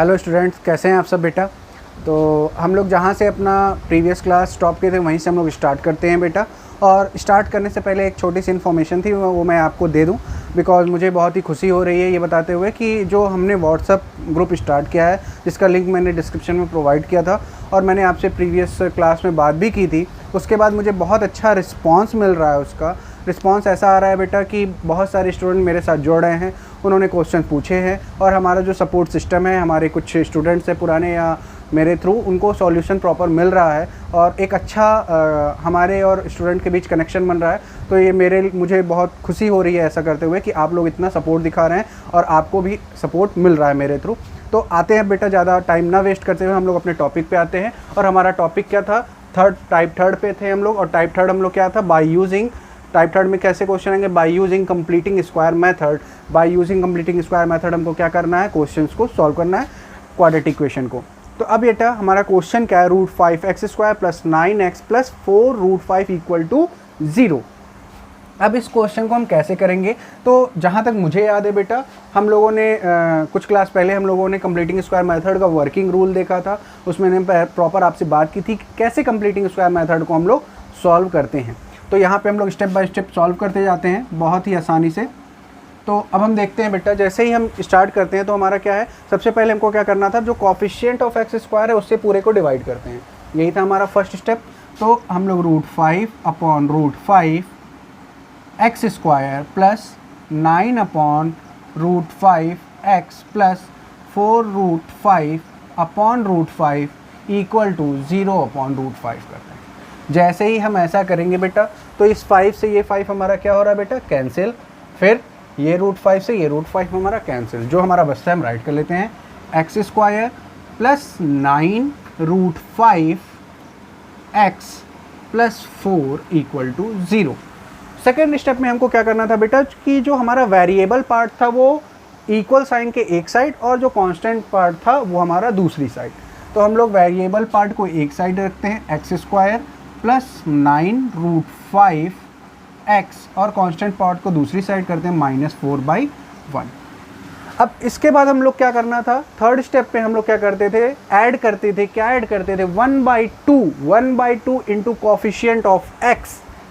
Hello students, कैसे हैं आप सब बेटा। तो हम लोग जहाँ से अपना प्रीवियस क्लास स्टॉप किए थे वहीं से हम लोग स्टार्ट करते हैं बेटा। और स्टार्ट करने से पहले एक छोटी सी इन्फॉर्मेशन थी, वो मैं आपको दे दूं, बिकॉज़ मुझे बहुत ही खुशी हो रही है ये बताते हुए कि जो हमने व्हाट्सअप ग्रुप स्टार्ट किया है, जिसका लिंक मैंने डिस्क्रिप्शन में प्रोवाइड किया था और मैंने आपसे प्रीवियस क्लास में बात भी की थी, उसके बाद मुझे बहुत अच्छा रिस्पॉन्स मिल रहा है। उसका रिस्पॉन्स ऐसा आ रहा है बेटा कि बहुत सारे स्टूडेंट मेरे साथ जुड़ रहे हैं, उन्होंने क्वेश्चन पूछे हैं और हमारा जो सपोर्ट सिस्टम है, हमारे कुछ स्टूडेंट्स हैं पुराने या मेरे थ्रू, उनको सॉल्यूशन प्रॉपर मिल रहा है और एक अच्छा हमारे और स्टूडेंट के बीच कनेक्शन बन रहा है। तो ये मुझे बहुत खुशी हो रही है ऐसा करते हुए कि आप लोग इतना सपोर्ट दिखा रहे हैं और आपको भी सपोर्ट मिल रहा है मेरे थ्रू। तो आते हैं बेटा, ज़्यादा टाइम ना वेस्ट करते हुए हम लोग अपने टॉपिक पे आते हैं। और हमारा टॉपिक क्या था? टाइप थर्ड पे थे हम लोग। और टाइप थर्ड हम लोग क्या था? By using. टाइप थर्ड में कैसे क्वेश्चन आएंगे? By using completing square method. By using completing square method हमको क्या करना है? क्वेश्चंस को सॉल्व करना है, क्वाड्रेटिक इक्वेशन को। तो अब बेटा हमारा क्वेश्चन क्या है? √5x² + 9x + 4√5 = 0। अब इस क्वेश्चन को हम कैसे करेंगे? तो जहाँ तक मुझे याद है बेटा, हम लोगों ने कुछ क्लास पहले हम लोगों ने कंप्लीटिंग स्क्वायर मेथड का वर्किंग रूल देखा था। उसमें मैंने प्रॉपर आपसे बात की थी कि कैसे कंप्लीटिंग स्क्वायर मेथड को हम लोग सॉल्व करते हैं। तो यहाँ पे हम लोग स्टेप बाय स्टेप सॉल्व करते जाते हैं बहुत ही आसानी से। तो अब हम देखते हैं बेटा, जैसे ही हम स्टार्ट करते हैं तो हमारा क्या है, सबसे पहले हमको क्या करना था, जो कोफिशिएंट ऑफ x² है उससे पूरे को डिवाइड करते हैं। यही था हमारा फर्स्ट स्टेप। तो हम लोग √5/√5 x² + 9/√5 x + 4√5/√5 = 0/√5 करते हैं। जैसे ही हम ऐसा करेंगे बेटा, तो इस 5 से ये 5 हमारा क्या हो रहा है बेटा? कैंसिल। फिर ये √5 से ये √5 हमारा कैंसिल। जो हमारा बचता है हम राइट कर लेते हैं, x² + 9√5 x + 4 = 0। सेकेंड स्टेप में हमको क्या करना था बेटा कि जो हमारा वेरिएबल पार्ट था वो इक्वल साइन के एक साइड और जो कांस्टेंट पार्ट था वो हमारा दूसरी साइड। तो हम लोग वेरिएबल पार्ट को एक साइड रखते हैं, x² + 9√5 x, और कांस्टेंट पार्ट को दूसरी साइड करते हैं -4/1। अब इसके बाद हम लोग क्या करना था? थर्ड स्टेप पे हम लोग क्या करते थे? ऐड करते थे। क्या ऐड करते थे? 1/2 इंटू कोफिशिएंट ऑफ x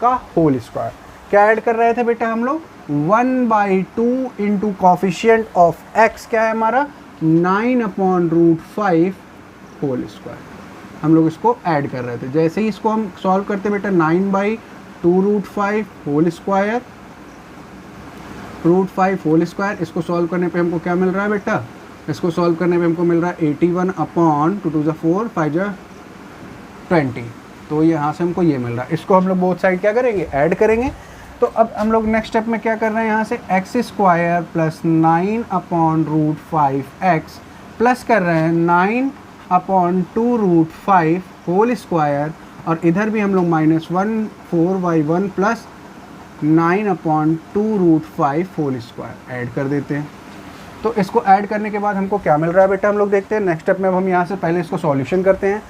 का होल स्क्वायर। क्या ऐड कर रहे थे बेटा हम लोग? 1/2 इंटू कोफिशिएंट ऑफ x क्या है हमारा? 9/√5 होल स्क्वायर। हम लोग इसको ऐड कर रहे थे। जैसे ही इसको हम सॉल्व करते बेटा, 9/2√5 होल स्क्वायर, √5 होल स्क्वायर, इसको सॉल्व करने पे हमको क्या मिल रहा है बेटा? इसको सॉल्व करने पे हमको मिल रहा है 81/2 5 20। तो यहाँ से हमको ये मिल रहा है। इसको हम लोग बोथ साइड क्या करेंगे? ऐड करेंगे। तो अब हम लोग नेक्स्ट स्टेप में क्या कर रहे हैं? यहाँ से x² + 9/√5 x प्लस कर रहे हैं 9/2√5 होल स्क्वायर, और इधर भी हम लोग -4/1 + 9/2√5 होल स्क्वायर ऐड कर देते हैं। तो इसको ऐड करने के बाद हमको क्या मिल रहा है बेटा? हम लोग देखते हैं नेक्स्ट स्टेप में। अब हम यहाँ से पहले इसको सॉल्यूशन करते हैं।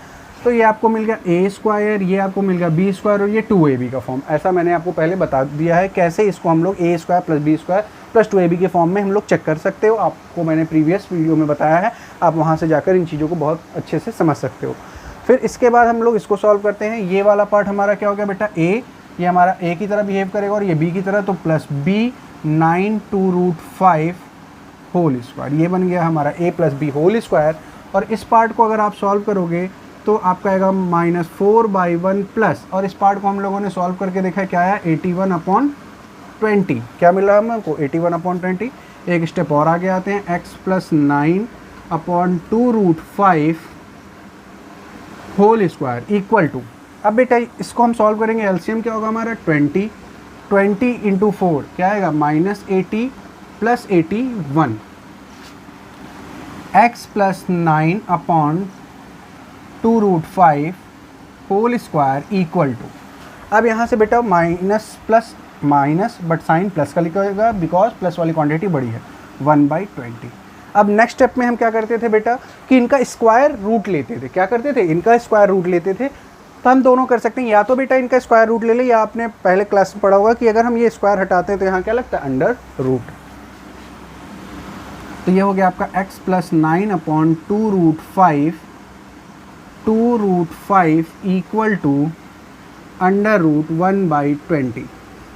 तो ये आपको मिल गया a², ये आपको मिल गया b² और ये 2ab का फॉर्म। ऐसा मैंने आपको पहले बता दिया है कैसे इसको हम लोग a² + b² + 2ab के फॉर्म में हम लोग चेक कर सकते हो। आपको मैंने प्रीवियस वीडियो में बताया है, आप वहाँ से जाकर इन चीज़ों को बहुत अच्छे से समझ सकते हो। फिर इसके बाद हम लोग इसको सॉल्व करते हैं। ये वाला पार्ट हमारा क्या हो गया बेटा? a, ये हमारा a की तरह बिहेव करेगा और ये b की तरह, तो +b 9/2√5 होल स्क्वायर। ये बन गया हमारा a + b होल स्क्वायर। और इस पार्ट को अगर आप सॉल्व करोगे तो आपका आएगा -4/1 प्लस, और इस पार्ट को हम लोगों ने सॉल्व करके देखा क्या आया? 81/20। क्या मिला हमको? 81/20। एक स्टेप और आगे आते हैं, x + 9/2√5 होल स्क्वायर = अब बेटा इसको हम सॉल्व करेंगे। एलसीएम क्या होगा हमारा? 20 × 4 क्या आएगा? -80 + 81 x + 9/2√5 होल स्क्वायर = अब यहाँ से बेटा minus plus minus, but sign plus का लिखेगा बिकॉज प्लस वाली क्वांटिटी बड़ी है, 1/20। अब नेक्स्ट स्टेप में हम क्या करते थे बेटा कि इनका स्क्वायर रूट लेते थे। क्या करते थे? इनका स्क्वायर रूट लेते थे। तो हम दोनों कर सकते हैं, या तो बेटा इनका स्क्वायर रूट ले ले, या आपने पहले क्लास में पढ़ा होगा कि अगर हम ये स्क्वायर हटाते हैं तो यहाँ क्या लगता है? Under root. तो ये हो गया आपका x plus 9 upon 2√5 equal to √1/20।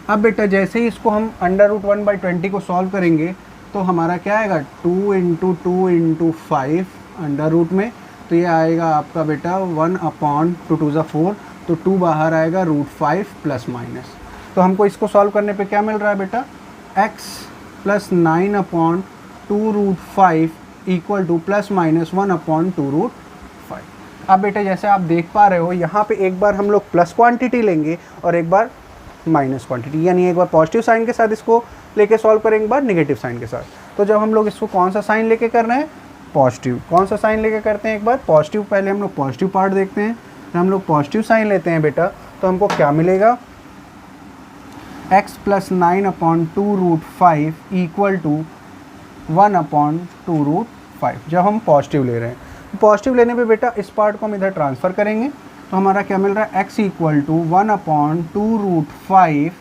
अब बेटा जैसे ही इसको हम √1/20 को सॉल्व करेंगे तो हमारा क्या आएगा 2 × 2 × 5 अंडर रूट में, तो ये आएगा आपका बेटा 1/2 2 4, तो 2 बाहर आएगा √5 प्लस माइनस। तो हमको इसको सॉल्व करने पे क्या मिल रहा है बेटा x plus 9 upon 2√5 equal two plus minus 1/2√5। अब बेटा जैसे आप देख पा रहे हो यहाँ पे एक बार हम लोग प्लस क्वांटिटी लेंगे और एक बार माइनस क्वांटिटी, यानी एक बार पॉजिटिव साइन के साथ इसको लेके सॉल्व करेंगे, एक बार नेगेटिव साइन के साथ। तो जब हम लोग इसको कौन सा साइन लेके कर रहे हैं, पॉजिटिव, कौन सा साइन लेके करते हैं, एक बार पॉजिटिव, पहले हम लोग पॉजिटिव पार्ट देखते हैं। जब हम लोग पॉजिटिव साइन लेते हैं बेटा तो हमको क्या मिलेगा, x plus 9 upon 2√5 equal to 1/2√5, जब हम पॉजिटिव ले रहे हैं। पॉजिटिव लेने पे बेटा इस पार्ट को हम इधर ट्रांसफ़र करेंगे तो हमारा क्या मिल रहा है, x इक्वल टू 1/2√5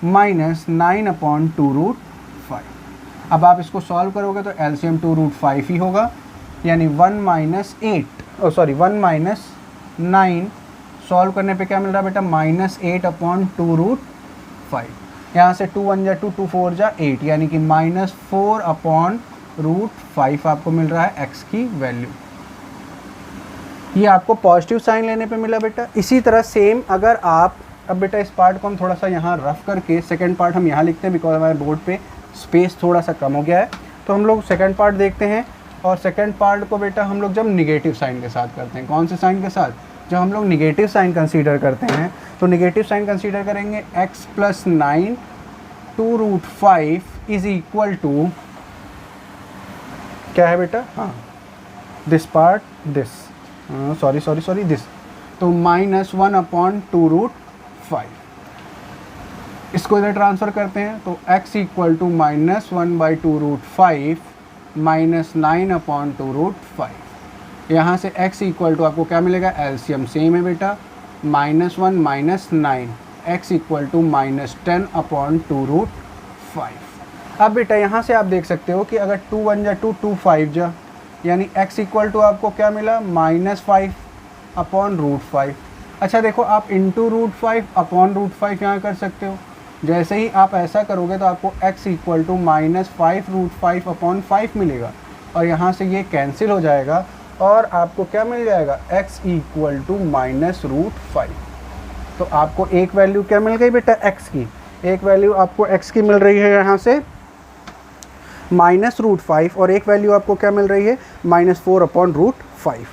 माइनस 9/2√5। अब आप इसको सॉल्व करोगे तो एलसीएम 2√5 ही होगा, यानी 1 माइनस 9 सॉल्व करने पे क्या मिल रहा है बेटा, -8/2√5। यहाँ से 2 1 जा 2, 2 4 जा 8, यानी कि -4/√5 आपको मिल रहा है x की वैल्यू। ये आपको पॉजिटिव साइन लेने पे मिला बेटा। इसी तरह सेम अगर आप, अब बेटा इस पार्ट को हम थोड़ा सा यहाँ रफ करके सेकंड पार्ट हम यहाँ लिखते हैं बिकॉज हमारे बोर्ड पे स्पेस थोड़ा सा कम हो गया है। तो हम लोग सेकंड पार्ट देखते हैं, और सेकंड पार्ट को बेटा हम लोग जब निगेटिव साइन के साथ करते हैं, कौन से साइन के साथ, जब हम लोग निगेटिव साइन कंसीडर करते हैं तो निगेटिव साइन कंसीडर करेंगे x plus 9 2√5 is equal to क्या है बेटा, हाँ this part, this sorry this, तो -1/2√5। इसको इधर ट्रांसफ़र करते हैं तो x इक्वल टू -1/2√5 माइनस 9/2√5। यहाँ से x इक्वल टू आपको क्या मिलेगा, एलसीएम सेम है बेटा, -1 माइनस 9, x इक्वल टू -10/2√5। अब बेटा यहाँ से आप देख सकते हो कि अगर 2 1 जा 2, 2 5 जा, यानी x इक्वल टू आपको क्या मिला, -5/√5। अच्छा देखो आप इंटू √5/√5 यहाँ कर सकते हो। जैसे ही आप ऐसा करोगे तो आपको x इक्वल टू -5√5/5 मिलेगा, और यहाँ से ये कैंसिल हो जाएगा और आपको क्या मिल जाएगा, x इक्वल टू -√5। तो आपको एक वैल्यू क्या मिल गई बेटा, x की एक वैल्यू आपको x की मिल रही है यहाँ से -√5, और एक वैल्यू आपको क्या मिल रही है, -4/√5।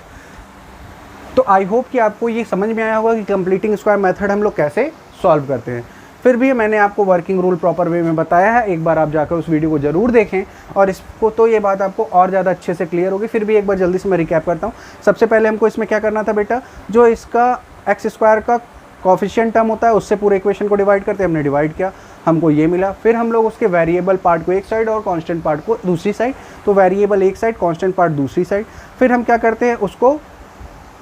तो आई होप कि आपको ये समझ में आया होगा कि कंप्लीटिंग स्क्वायर मेथड हम लोग कैसे सॉल्व करते हैं। फिर भी मैंने आपको वर्किंग रूल प्रॉपर वे में बताया है, एक बार आप जाकर उस वीडियो को ज़रूर देखें और इसको तो ये बात आपको और ज़्यादा अच्छे से क्लियर होगी। फिर भी एक बार जल्दी से मैं रिकैप करता हूँ। सबसे पहले हमको इसमें क्या करना था बेटा, जो इसका एक्स स्क्वायर का कोफिशिएंट टर्म होता है उससे पूरे इक्वेशन को डिवाइड करते हैं, हमने डिवाइड किया, हमको ये मिला। फिर हम लोग उसके वेरिएबल पार्ट को एक साइड और कांस्टेंट पार्ट को दूसरी साइड, तो वेरिएबल एक साइड, कांस्टेंट पार्ट दूसरी साइड। फिर हम क्या करते हैं, उसको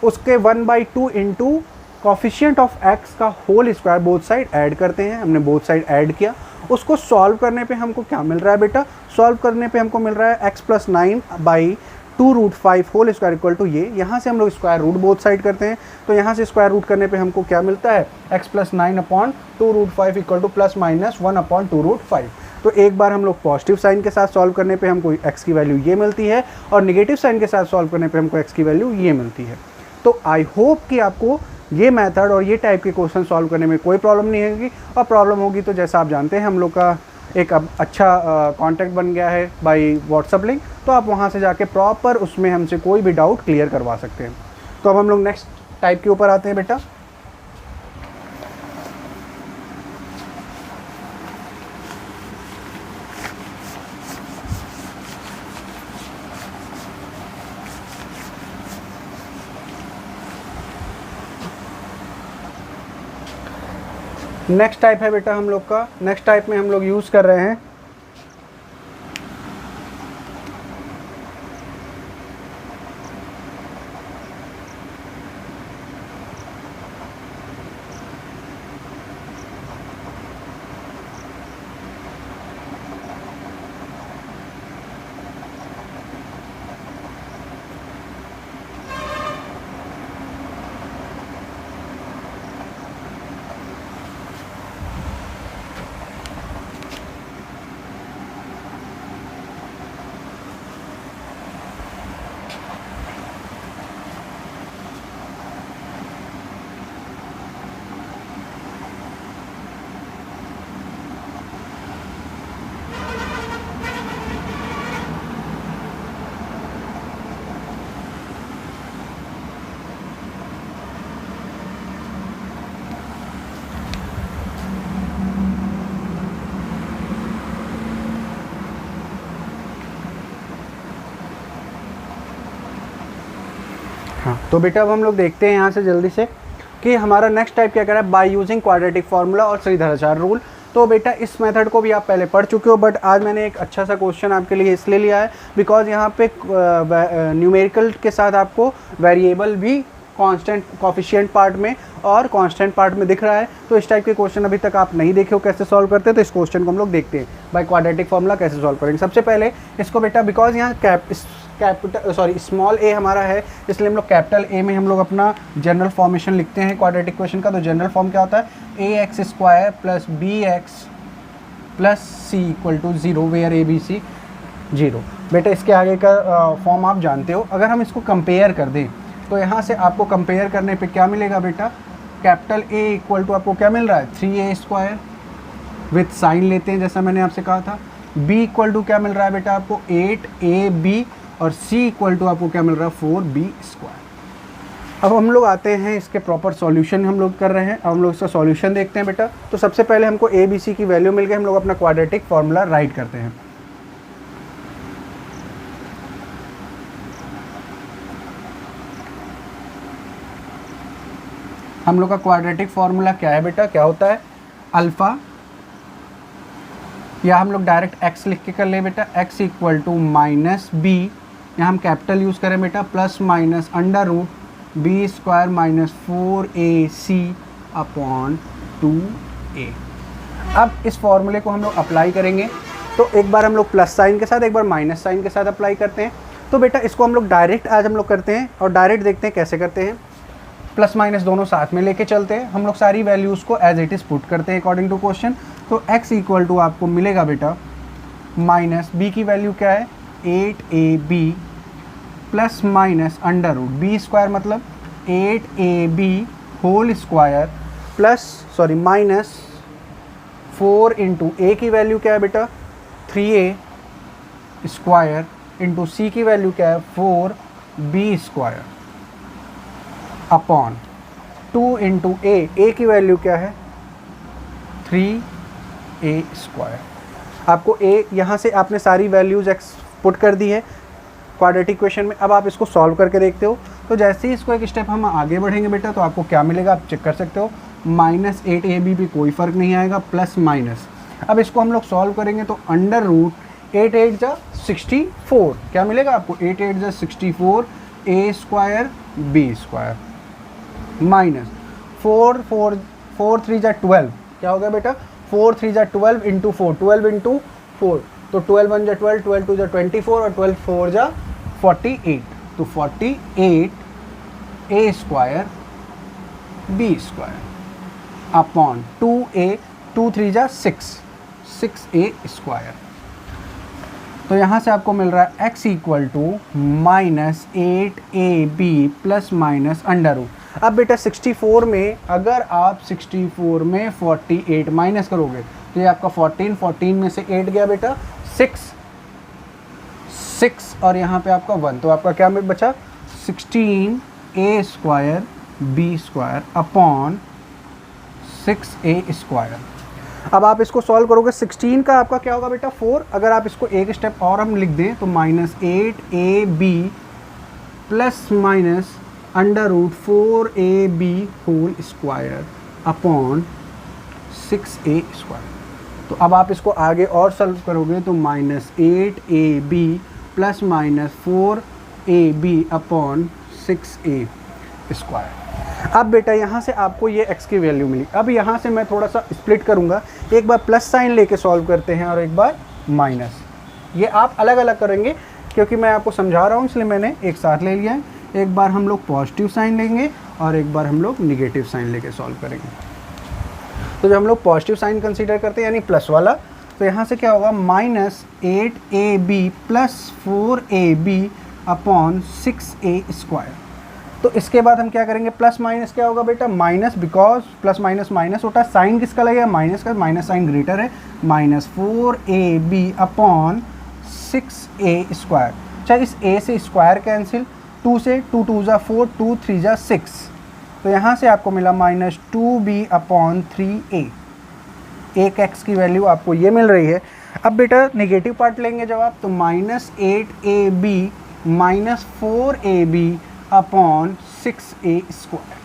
उसके 1/2 इंटू कोफिशिएंट ऑफ x का whole square both side add करते हैं। हमने बोथ साइड ऐड किया, उसको सॉल्व करने पे हमको क्या मिल रहा है बेटा, सॉल्व करने पे हमको मिल रहा है x plus 9/2√5 whole square equal to ये। यहाँ से हम लोग स्क्वायर रूट बोथ साइड करते हैं, तो यहाँ से स्क्वायर रूट करने पे हमको क्या मिलता है, x plus 9/2√5 equal two plus minus 1/2√5। तो एक बार हम लोग पॉजिटिव साइन के साथ सॉल्व करने पे हमको x की वैल्यू ये मिलती है, और निगेटिव साइन के साथ सॉल्व करने पे हमको x की वैल्यू ये मिलती है। तो आई होप कि आपको ये मेथड और ये टाइप के क्वेश्चन सॉल्व करने में कोई प्रॉब्लम नहीं होगी, और प्रॉब्लम होगी तो जैसा आप जानते हैं हम लोग का एक अब अच्छा कांटेक्ट बन गया है बाय व्हाट्सएप लिंक, तो आप वहाँ से जाके प्रॉपर उसमें हमसे कोई भी डाउट क्लियर करवा सकते हैं। तो अब हम लोग नेक्स्ट टाइप के ऊपर आते हैं बेटा। नेक्स्ट टाइप है बेटा हम लोग का, नेक्स्ट टाइप में हम लोग यूज़ कर रहे हैं तो बेटा अब हम लोग देखते हैं यहाँ से जल्दी से कि हमारा नेक्स्ट टाइप क्या कह रहा है, बाय यूजिंग क्वाड्रेटिक फार्मूला और श्रीधराचार्य रूल। तो बेटा इस मेथड को भी आप पहले पढ़ चुके हो, बट आज मैंने एक अच्छा सा क्वेश्चन आपके लिए इसलिए लिया है बिकॉज यहाँ पे न्यूमेरिकल के साथ आपको वेरिएबल भी कांस्टेंट कोफिशिएंट पार्ट में और कांस्टेंट पार्ट में दिख रहा है। तो इस टाइप के क्वेश्चन अभी तक आप नहीं देखे हो कैसे सॉल्व करते हैं, तो इस क्वेश्चन को हम लोग देखते हैं बाय क्वाड्रेटिक फार्मूला कैसे सॉल्व करेंगे। सबसे पहले इसको बेटा बिकॉज यहाँ स्मॉल ए हमारा है, इसलिए हम लोग कैपिटल ए में हम लोग अपना जनरल फॉर्मेशन लिखते हैं क्वाड्रेटिक क्वेश्चन का। तो जनरल फॉर्म क्या होता है, a x square plus b x plus c equal to 0 where a b c 0। बेटा इसके आगे का फॉर्म आप जानते हो। अगर हम इसको कंपेयर कर दें तो यहाँ से आपको कंपेयर करने पे क्या मिलेगा बेटा, कैपिटल ए इक्वल टू आपको क्या मिल रहा है 3a स्क्वायर विथ साइन लेते हैं जैसा मैंने आपसे कहा था। b इक्वल टू क्या मिल रहा है बेटा आपको 8ab और c इक्वल टू आपको क्या मिल रहा है 4b स्क्वायर। अब हम लोग आते हैं इसके प्रॉपर सॉल्यूशन हम लोग कर रहे हैं। अब हम लोग इसका सॉल्यूशन देखते हैं बेटा। तो सबसे पहले हमको a b c की वैल्यू मिल गई, हम लोग अपना क्वाड्रेटिक फार्मूला राइट करते हैं। हम लोग का क्वाड्रेटिक फार्मूला क्या है बेटा, क्या होता है अल्फ़ा, या हम लोग डायरेक्ट x लिख के कर ले बेटा, x equal to minus B, यहाँ हम कैपिटल यूज़ करें बेटा, plus minus under root B square minus 4ac upon 2a। अब इस फॉर्मूले को हम लोग अप्लाई करेंगे। तो एक बार हम लोग प्लस साइन के साथ एक बार माइनस साइन के साथ अप्लाई करते हैं। तो बेटा इसको हम लोग डायरेक्ट आज हम लोग करते हैं और डायरेक्ट देखते हैं कैसे करते हैं। प्लस माइनस दोनों साथ में लेके चलते हैं, हम लोग सारी वैल्यूज़ को एज इट इज़ पुट करते हैं अकॉर्डिंग टू क्वेश्चन। तो x इक्वल टू आपको मिलेगा बेटा माइनस b की वैल्यू क्या है 8ab plus minus under root B square मतलब 8ab whole square plus minus 4 into a की वैल्यू क्या है बेटा 3a स्क्वायर इंटू सी की वैल्यू क्या है 4b square upon 2 into a की वैल्यू क्या है 3a स्क्वायर। आपको a यहाँ से आपने सारी वैल्यूज़ x पुट कर दी है क्वाड्रेटिक इक्वेशन में। अब आप इसको सॉल्व करके देखते हो। तो जैसे ही इसको एक स्टेप हम आगे बढ़ेंगे बेटा तो आपको क्या मिलेगा आप चेक कर सकते हो, माइनस 8ab भी कोई फ़र्क नहीं आएगा प्लस माइनस। अब इसको हम लोग सॉल्व करेंगे तो अंडर रूट 8 8 जा 64 क्या मिलेगा आपको 8 8 जा 64 a square b square minus 4 3 जा 12 क्या हो गया बेटा 4 3 जा 12 इंटू 12 इंटू 4 तो 12 1 जा 12 12 2 जा 24 और 12 4 जा 48 तो 48 a square b square upon 2a 2 3 जा 6a स्क्वायर। तो यहाँ से आपको मिल रहा है x equal to minus 8ab plus minus under root. अब बेटा 64 में अगर आप 64 में 48 माइनस करोगे तो ये आपका 14 में से 8 गया बेटा 6 और यहाँ पे आपका 1 तो आपका क्या बचा 16a square b square upon 6a square. अब आप इसको सॉल्व करोगे 16 का आपका क्या होगा बेटा 4। अगर आप इसको एक स्टेप और हम लिख दें तो minus 8ab plus minus under root 4ab whole square upon 6a square. तो अब आप इसको आगे और सॉल्व करोगे तो minus 8ab plus minus 4ab upon 6a square. अब बेटा यहाँ से आपको ये x की वैल्यू मिली। अब यहाँ से मैं थोड़ा सा स्प्लिट करूँगा, एक बार प्लस साइन लेके सॉल्व करते हैं और एक बार माइनस। ये आप अलग अलग करेंगे क्योंकि मैं आपको समझा रहा हूँ इसलिए मैंने एक साथ ले लिया है। एक बार हम लोग पॉजिटिव साइन लेंगे और एक बार हम लोग निगेटिव साइन लेके सॉल्व करेंगे। तो जब हम लोग पॉजिटिव साइन कंसीडर करते हैं यानी प्लस वाला तो यहाँ से क्या होगा minus 8ab plus 4ab upon 6a square. तो इसके बाद हम क्या करेंगे प्लस माइनस क्या होगा बेटा minus, because plus minus minus होता है, साइन किसका लगेगा माइनस का, माइनस साइन ग्रेटर है, minus 4ab upon 6a square. चाहे इस a से स्क्वायर कैंसिल, 2 से 2 2 जा 4 2 3 जा 6 तो यहाँ से आपको मिला माइनस 2b अपॉन 3a। एक x की वैल्यू आपको ये मिल रही है। अब बेटा नेगेटिव पार्ट लेंगे जब आप तो minus 8ab minus 4ab upon 6a square,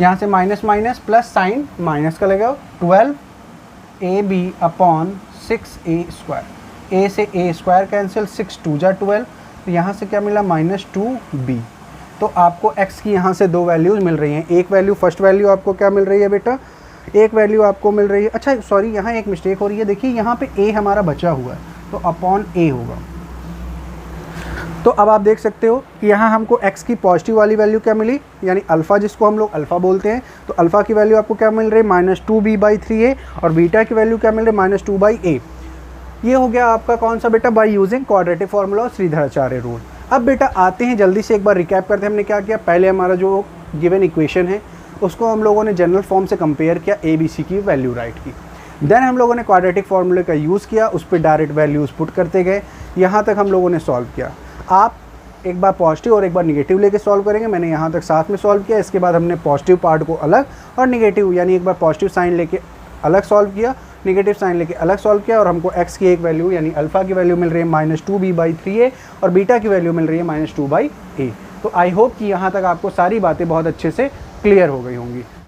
यहाँ से minus minus plus sign minus का लगेगा 12ab upon 6a square, a से a स्क्वायर कैंसिल, 6 2 जा 12, तो यहाँ से क्या मिला -2b। तो आपको x की यहाँ से दो वैल्यूज़ मिल रही हैं, एक वैल्यू फर्स्ट वैल्यू आपको क्या मिल रही है बेटा, एक वैल्यू आपको मिल रही है, अच्छा सॉरी यहाँ एक मिस्टेक हो रही है, देखिए यहाँ पे a हमारा बचा हुआ है तो अपॉन a होगा। तो अब आप देख सकते हो कि यहाँ हमको x की पॉजिटिव वाली वैल्यू क्या मिली, यानी अल्फ़ा जिसको हम लोग अल्फ़ा बोलते हैं, तो अल्फ़ा की वैल्यू आपको क्या मिल रही है -2b/3a, और बीटा की वैल्यू क्या मिल रही है -2/a। ये हो गया आपका कौन सा बेटा, बाय यूजिंग क्वाड्रेटिक फार्मूला और श्रीधराचार्य रूल। अब बेटा आते हैं जल्दी से एक बार रिकैप करते हैं हमने क्या किया। पहले हमारा जो गिवन इक्वेशन है उसको हम लोगों ने जनरल फॉर्म से कंपेयर किया, ए बी सी की वैल्यू राइट की। देन हम लोगों ने क्वाड्रेटिक फार्मूले का यूज़ किया, उस पर डायरेक्ट वैल्यूज़ पुट करते गए, यहाँ तक हम लोगों ने सॉल्व किया। आप एक बार पॉजिटिव और एक बार निगेटिव लेके सॉल्व करेंगे, मैंने यहाँ तक साथ में सॉल्व किया। इसके बाद हमने पॉजिटिव पार्ट को अलग और निगेटिव यानी एक बार पॉजिटिव साइन लेके अलग सॉल्व किया, नेगेटिव साइन लेके अलग सॉल्व किया, और हमको x की एक वैल्यू यानी अल्फ़ा की वैल्यू मिल रही है -2b/3a और बीटा की वैल्यू मिल रही है -2/a। तो आई होप कि यहाँ तक आपको सारी बातें बहुत अच्छे से क्लियर हो गई होंगी।